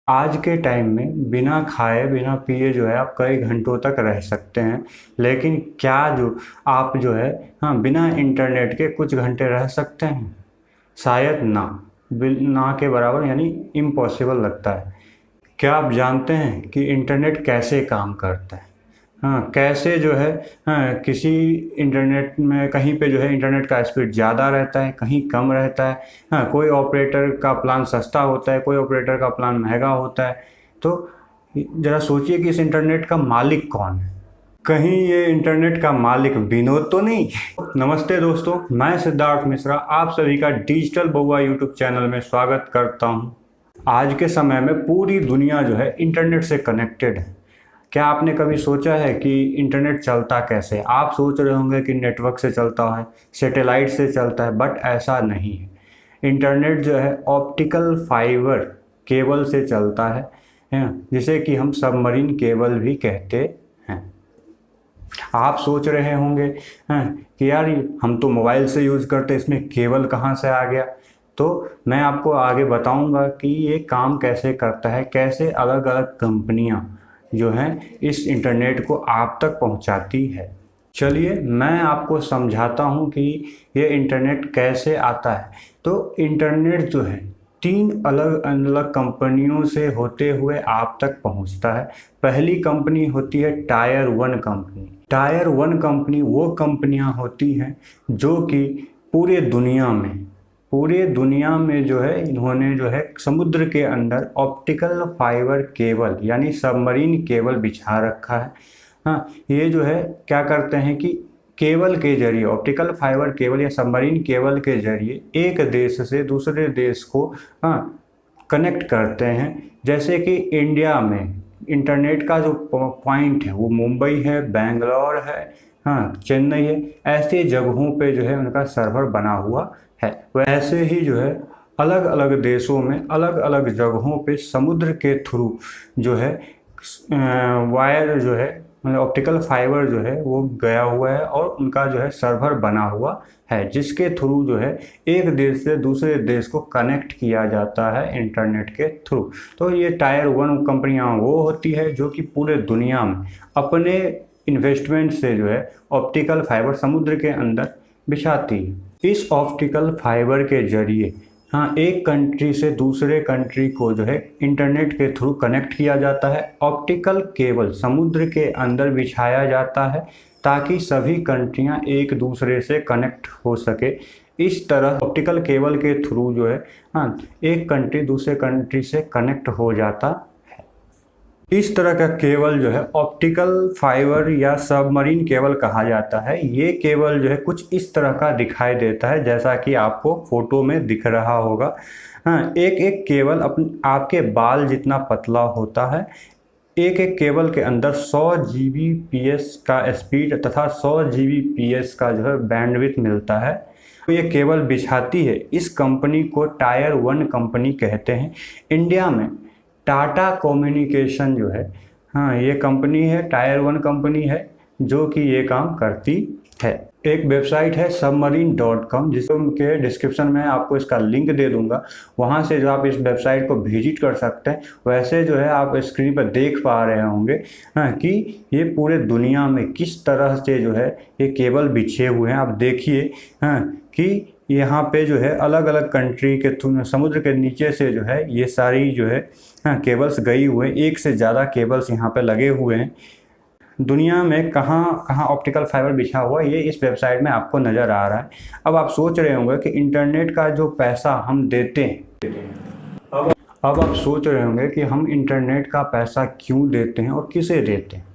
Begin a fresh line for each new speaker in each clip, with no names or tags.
आज के टाइम में बिना खाए बिना पिए जो है आप कई घंटों तक रह सकते हैं। लेकिन क्या जो आप जो है हाँ बिना इंटरनेट के कुछ घंटे रह सकते हैं? शायद ना। ना के बराबर यानी इम्पॉसिबल लगता है। क्या आप जानते हैं कि इंटरनेट कैसे काम करता है? हाँ, कैसे जो है हाँ किसी इंटरनेट में कहीं पे जो है इंटरनेट का स्पीड ज़्यादा रहता है, कहीं कम रहता है। हाँ, कोई ऑपरेटर का प्लान सस्ता होता है, कोई ऑपरेटर का प्लान महंगा होता है। तो ज़रा सोचिए कि इस इंटरनेट का मालिक कौन है? कहीं ये इंटरनेट का मालिक विनोद तो नहीं? नमस्ते दोस्तों, मैं सिद्धार्थ मिश्रा आप सभी का डिजिटल बउआ यूट्यूब चैनल में स्वागत करता हूँ। आज के समय में पूरी दुनिया जो है इंटरनेट से कनेक्टेड है। क्या आपने कभी सोचा है कि इंटरनेट चलता कैसे? आप सोच रहे होंगे कि नेटवर्क से चलता है, सैटेलाइट से चलता है, बट ऐसा नहीं है। इंटरनेट जो है ऑप्टिकल फाइबर केबल से चलता है, जिसे कि हम सबमरीन केबल भी कहते हैं। आप सोच रहे होंगे कि यार हम तो मोबाइल से यूज़ करते, इसमें केबल कहाँ से आ गया? तो मैं आपको आगे बताऊंगा कि ये काम कैसे करता है, कैसे अलग अलग कंपनियां जो हैं इस इंटरनेट को आप तक पहुंचाती है। चलिए मैं आपको समझाता हूं कि ये इंटरनेट कैसे आता है। तो इंटरनेट जो है तीन अलग अलग कंपनियों से होते हुए आप तक पहुंचता है। पहली कंपनी होती है tier one company. Tier one company वो कंपनियां होती हैं जो कि पूरे दुनिया में जो है इन्होंने जो है समुद्र के अंदर ऑप्टिकल फाइबर केबल यानी सबमरीन केबल बिछा रखा है। हाँ, ये जो है क्या करते हैं कि केबल के जरिए, ऑप्टिकल फाइबर केबल या सबमरीन केबल के जरिए एक देश से दूसरे देश को हाँ कनेक्ट करते हैं। जैसे कि इंडिया में इंटरनेट का जो पॉइंट है वो मुंबई है, बेंगलोर है, हाँ चेन्नई है। ऐसे जगहों पे जो है उनका सर्वर बना हुआ है। वैसे ही जो है अलग अलग देशों में अलग अलग जगहों पे समुद्र के थ्रू जो है वायर जो है मतलब ऑप्टिकल फाइबर जो है वो गया हुआ है और उनका जो है सर्वर बना हुआ है, जिसके थ्रू जो है एक देश से दूसरे देश को कनेक्ट किया जाता है इंटरनेट के थ्रू। तो ये टायर वन कंपनियां वो होती है जो कि पूरे दुनिया में अपने इन्वेस्टमेंट से जो है ऑप्टिकल फाइबर समुद्र के अंदर बिछाती है। इस ऑप्टिकल फाइबर के जरिए हाँ एक कंट्री से दूसरे कंट्री को जो है इंटरनेट के थ्रू कनेक्ट किया जाता है। ऑप्टिकल केबल समुद्र के अंदर बिछाया जाता है ताकि सभी कंट्रियां एक दूसरे से कनेक्ट हो सके। इस तरह ऑप्टिकल केबल के थ्रू जो है हाँ एक कंट्री दूसरे कंट्री से कनेक्ट हो जाता। इस तरह का केबल जो है ऑप्टिकल फाइबर या सबमरीन केबल कहा जाता है। ये केबल जो है कुछ इस तरह का दिखाई देता है जैसा कि आपको फोटो में दिख रहा होगा। हाँ, एक एक केबल आपके बाल जितना पतला होता है। एक एक केबल के अंदर 100 Gbps का स्पीड तथा 100 Gbps का जो है बैंडविड्थ मिलता है। तो ये केबल बिछाती है इस कंपनी को टायर वन कंपनी कहते हैं। इंडिया में टाटा कम्युनिकेशन जो है हाँ ये कंपनी है, टायर वन कंपनी है जो कि ये काम करती है। एक वेबसाइट है submarine.com जिसके डिस्क्रिप्शन में आपको इसका लिंक दे दूंगा। वहाँ से जो आप इस वेबसाइट को विजिट कर सकते हैं। वैसे जो है आप स्क्रीन पर देख पा रहे होंगे हाँ कि ये पूरे दुनिया में किस तरह से जो है ये केबल बिछे हुए हैं। आप देखिए हाँ कि यहाँ पे जो है अलग अलग कंट्री के समुद्र के नीचे से जो है ये सारी जो है हाँ केबल्स गई हुए, एक से ज़्यादा केबल्स यहाँ पे लगे हुए हैं। दुनिया में कहाँ कहाँ ऑप्टिकल फाइबर बिछा हुआ है ये इस वेबसाइट में आपको नज़र आ रहा है। अब आप सोच रहे होंगे कि इंटरनेट का जो पैसा हम देते हैं, अब आप सोच रहे होंगे कि हम इंटरनेट का पैसा क्यों देते हैं और किसे देते हैं।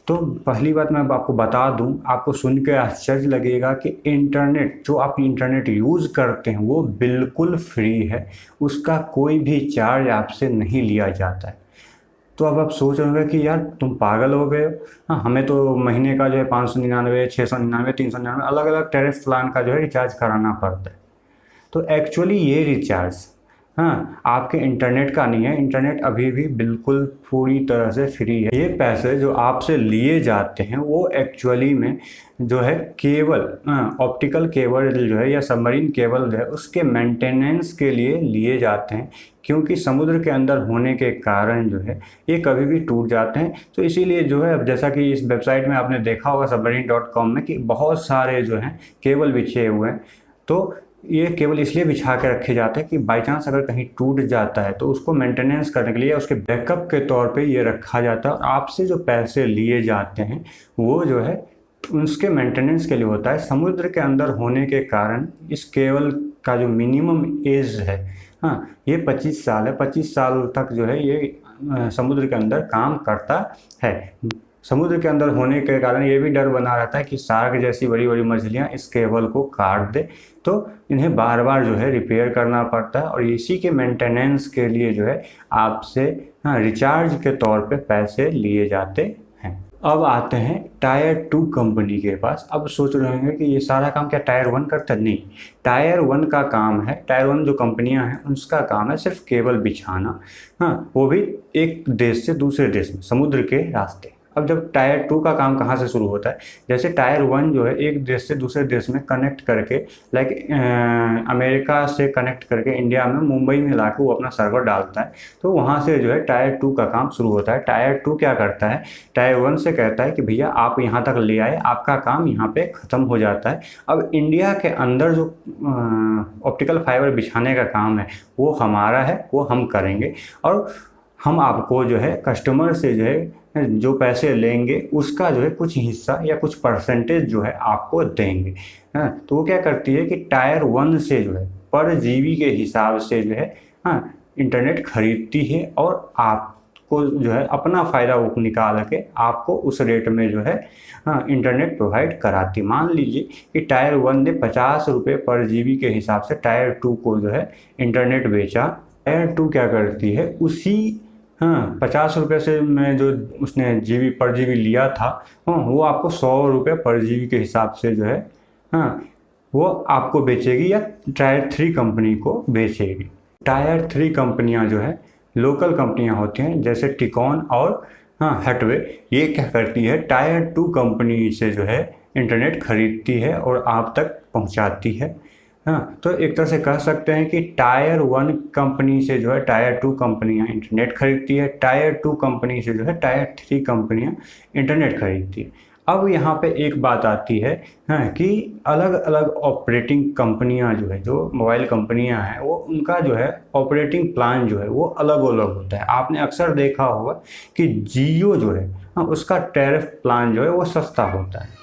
तो पहली बात मैं आपको बता दूं, आपको सुन के आश्चर्य लगेगा कि इंटरनेट जो आप इंटरनेट यूज़ करते हैं वो बिल्कुल फ्री है। उसका कोई भी चार्ज आपसे नहीं लिया जाता है। तो अब आप सोच रहे होंगे कि यार तुम पागल हो गए हो। हाँ, हमें तो महीने का जो है 599, 699, 399 अलग अलग टैरिफ प्लान का जो है रिचार्ज कराना पड़ता है। तो एक्चुअली ये रिचार्ज हाँ, आपके इंटरनेट का नहीं है। इंटरनेट अभी भी बिल्कुल पूरी तरह से फ्री है। ये पैसे जो आपसे लिए जाते हैं वो एक्चुअली में जो है केबल, ऑप्टिकल केबल जो है या सबमरीन केबल जो है उसके मेंटेनेंस के लिए लिए जाते हैं, क्योंकि समुद्र के अंदर होने के कारण जो है ये कभी भी टूट जाते हैं। तो इसीलिए जो है, अब जैसा कि इस वेबसाइट में आपने देखा होगा submarine.com में, कि बहुत सारे जो हैं केबल बिछे हुए हैं। तो ये केबल इसलिए बिछा के रखे जाते हैं कि बाई चांस अगर कहीं टूट जाता है तो उसको मेंटेनेंस करने के लिए, उसके बैकअप के तौर पे ये रखा जाता है। और आपसे जो पैसे लिए जाते हैं वो जो है उसके मेंटेनेंस के लिए होता है। समुद्र के अंदर होने के कारण इस केबल का जो मिनिमम एज है, हाँ, ये 25 साल है। 25 साल तक जो है ये समुद्र के अंदर काम करता है। समुद्र के अंदर होने के कारण ये भी डर बना रहता है कि शार्क जैसी बड़ी बड़ी मछलियाँ इस केबल को काट दे, तो इन्हें बार बार जो है रिपेयर करना पड़ता है। और इसी के मेंटेनेंस के लिए जो है आपसे रिचार्ज के तौर पे पैसे लिए जाते हैं। अब आते हैं टायर 2 कंपनी के पास। अब सोच रहे होंगे कि ये सारा काम क्या टायर 1 करता है? नहीं, टायर 1 का काम है, टायर 1 जो कंपनियां हैं उसका काम है सिर्फ केबल बिछाना, हाँ, वो भी एक देश से दूसरे देश में समुद्र के रास्ते। अब जब टायर 2 का काम कहाँ से शुरू होता है? जैसे टायर 1 जो है एक देश से दूसरे देश में कनेक्ट करके, लाइक अमेरिका से कनेक्ट करके इंडिया में मुंबई में लाके वो अपना सर्वर डालता है, तो वहाँ से जो है टायर 2 का काम शुरू होता है। टायर 2 क्या करता है? टायर 1 से कहता है कि भैया आप यहाँ तक ले आए, आपका काम यहाँ पे ख़त्म हो जाता है। अब इंडिया के अंदर जो ऑप्टिकल फाइबर बिछाने का काम है वो हमारा है, वो हम करेंगे। और हम आपको जो है कस्टमर से जो है जो पैसे लेंगे उसका जो है कुछ हिस्सा या कुछ परसेंटेज जो है आपको देंगे। हाँ, तो वो क्या करती है कि टायर 1 से जो है पर जीबी के हिसाब से जो है इंटरनेट खरीदती है, और आपको जो है अपना फ़ायदा वो निकाल के आपको उस रेट में जो है इंटरनेट प्रोवाइड कराती। मान लीजिए कि टायर 1 ने 50 रुपये पर जीबी के हिसाब से टायर 2 को जो है इंटरनेट बेचा। टायर 2 क्या करती है, उसी 50 रुपये से मैं जो उसने जीबी पर जीबी लिया था, वो आपको 100 रुपये पर जीबी के हिसाब से जो है वो आपको बेचेगी या टायर 3 कंपनी को बेचेगी। टायर 3 कंपनियां जो है लोकल कंपनियां होती हैं, जैसे टिकॉन और हटवे। ये क्या करती है, टायर 2 कंपनी से जो है इंटरनेट खरीदती है और आप तक पहुंचाती है। हाँ, तो एक तरह से कह सकते हैं कि टायर 1 कंपनी से जो है टायर 2 कंपनियां इंटरनेट खरीदती है, टायर 2 कंपनी से जो है टायर 3 कंपनियां इंटरनेट खरीदती है। अब यहाँ पे एक बात आती है कि अलग अलग ऑपरेटिंग कंपनियां जो है, जो मोबाइल कंपनियां हैं, वो उनका जो है ऑपरेटिंग प्लान जो है वो अलग अलग होता है। आपने अक्सर देखा होगा कि जियो जो है उसका टैरिफ प्लान जो है वो सस्ता होता है,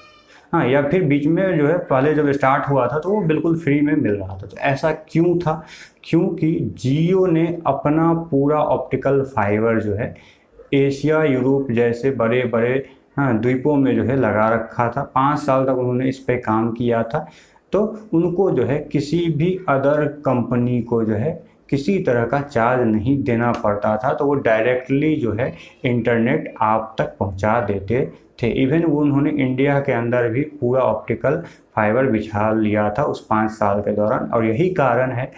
या फिर बीच में जो है पहले जब स्टार्ट हुआ था तो वो बिल्कुल फ्री में मिल रहा था। तो ऐसा क्यों था? क्योंकि जियो ने अपना पूरा ऑप्टिकल फाइबर जो है एशिया, यूरोप जैसे बड़े बड़े द्वीपों में जो है लगा रखा था। 5 साल तक उन्होंने इस पे काम किया था। तो उनको जो है किसी भी अदर कंपनी को जो है किसी तरह का चार्ज नहीं देना पड़ता था, तो वो डायरेक्टली जो है इंटरनेट आप तक पहुंचा देते थे। इवन वो उन्होंने इंडिया के अंदर भी पूरा ऑप्टिकल फाइबर बिछा लिया था उस 5 साल के दौरान। और यही कारण है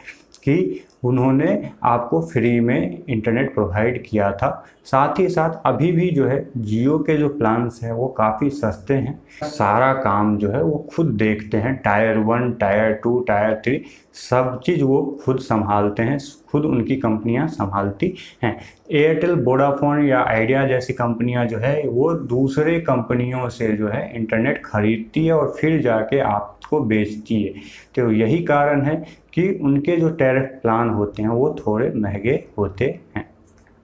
कि उन्होंने आपको फ्री में इंटरनेट प्रोवाइड किया था। साथ ही साथ अभी भी जो है जियो के जो प्लान्स हैं वो काफ़ी सस्ते हैं। सारा काम जो है वो खुद देखते हैं, टायर 1, टायर 2, टायर 3 सब चीज़ वो खुद संभालते हैं, खुद उनकी कंपनियां संभालती हैं। एयरटेल, वोडाफोन या आइडिया जैसी कंपनियां जो है वो दूसरे कंपनियों से जो है इंटरनेट खरीदती है और फिर जाके आपको बेचती है। तो यही कारण है कि उनके जो टैरिफ प्लान होते हैं वो थोड़े महंगे होते हैं।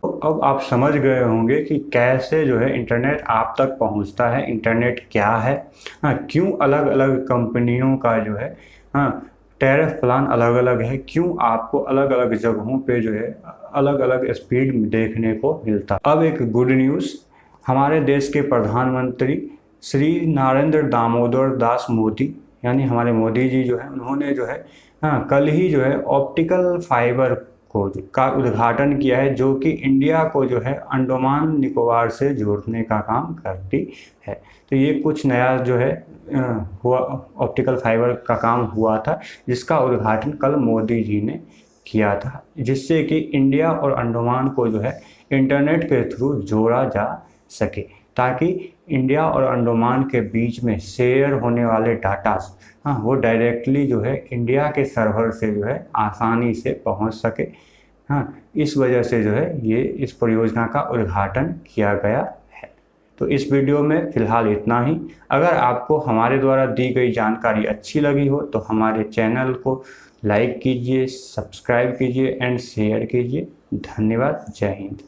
तो अब आप समझ गए होंगे कि कैसे जो है इंटरनेट आप तक पहुंचता है, इंटरनेट क्या है, क्यों अलग अलग कंपनियों का जो है टैरिफ प्लान अलग अलग है, क्यों आपको अलग अलग जगहों पे जो है अलग अलग स्पीड देखने को मिलता। अब एक गुड न्यूज़, हमारे देश के प्रधानमंत्री श्री नरेंद्र दामोदर दास मोदी, यानी हमारे मोदी जी जो है, उन्होंने जो है कल ही जो है ऑप्टिकल फाइबर का उद्घाटन किया है, जो कि इंडिया को जो है अंडमान निकोबार से जोड़ने का काम करती है। तो ये कुछ नया जो है हुआ, ऑप्टिकल फाइबर का काम हुआ था, जिसका उद्घाटन कल मोदी जी ने किया था, जिससे कि इंडिया और अंडमान को जो है इंटरनेट के थ्रू जोड़ा जा सके, ताकि इंडिया और अंडमान के बीच में शेयर होने वाले डाटा वो डायरेक्टली जो है इंडिया के सर्वर से जो है आसानी से पहुंच सके। इस वजह से जो है ये इस परियोजना का उद्घाटन किया गया है। तो इस वीडियो में फ़िलहाल इतना ही। अगर आपको हमारे द्वारा दी गई जानकारी अच्छी लगी हो तो हमारे चैनल को लाइक कीजिए, सब्सक्राइब कीजिए एंड शेयर कीजिए। धन्यवाद। जय हिंद।